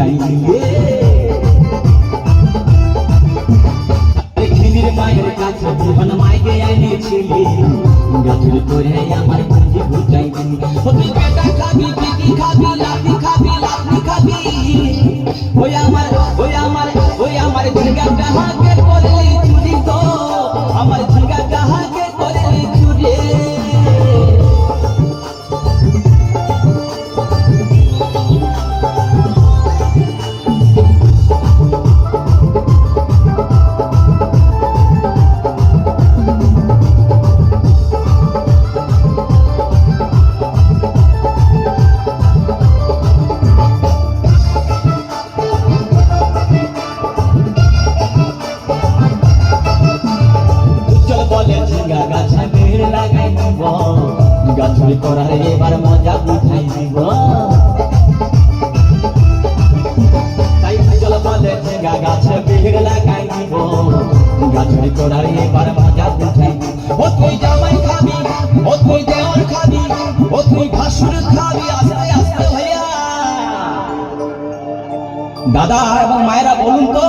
বুঝাই দিয়ে খিদির মায়ের কাছে জীবন মাইকে এনেছিলি গাজর করে আমার পুঁজি বুঝাই দিলি তুই পেটা খাবি পিটি খাবি লাঠি খাবি লাঠি খাবি ওই আমার ঝিঙ্গা কাহাকে করলি চুরি তো আমার ঝিঙ্গা কাহাকে করলি চুরি গাছুরি করার এবার মজা বুঝাই দিব তাই চল বলে ঝিঙ্গা গাছে ভিড় লাগাই দিব গাছুরি করার এবার মজা বুঝাই দিব ও তুই জামাই খাবি ও তুই দেওয়ার খাবি ও তুই ভাসুর খাবি আস্তে আস্তে ভাইয়া দাদা এবং মায়েরা বলুন তো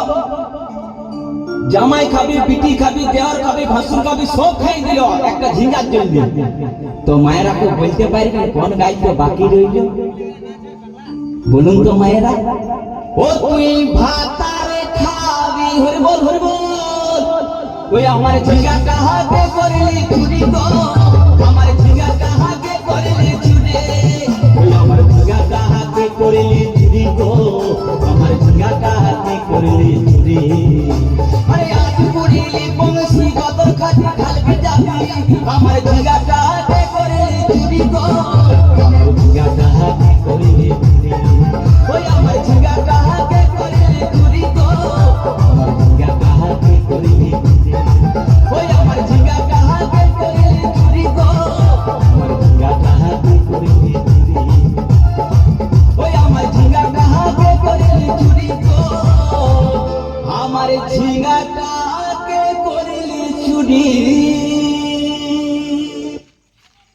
জামাই খাবি পিটি খাবি দেওয়ার খাবি ভাসুর খাবি সব খাই দিল একটা ঝিঙ্গার জন্য তো মায়েরা তো বলতে পারবেন কোন গাইতে বাকি রইল বলুন তো মায়েরা ও তুই ভাতারে খাবি হরি বল ওই আমার ঝিঙ্গা কাহাকে করলি চুরি গো আমার ঝিঙ্গা কাহাকে করলি চুরি ওই আমার ঝিঙ্গা কাহাকে করলি চুরি গো আমার ঝিঙ্গা কাহাকে করলি চুরি আরে আজ পুরিলি বংশী কত খাটি ঢালকে যাবি আমার ঝিঙ্গা কাহাকে করলি চুরি গো আমার ঝিঙ্গা কাহাকে করলি চুরি ওই আমার ঝিঙ্গা কাহাকে করলি চুরি গো আমার ঝিঙ্গা কাহাকে করলি চুরি ওই আমার ঝিঙ্গা কাহাকে করলি চুরি গো আমার ঝিঙ্গা কাহাকে করলি চুরি ওই আমার ঝিঙ্গা কাহাকে করলি চুরি গো আমার ঝিঙ্গা কাহাকে করলি চুরি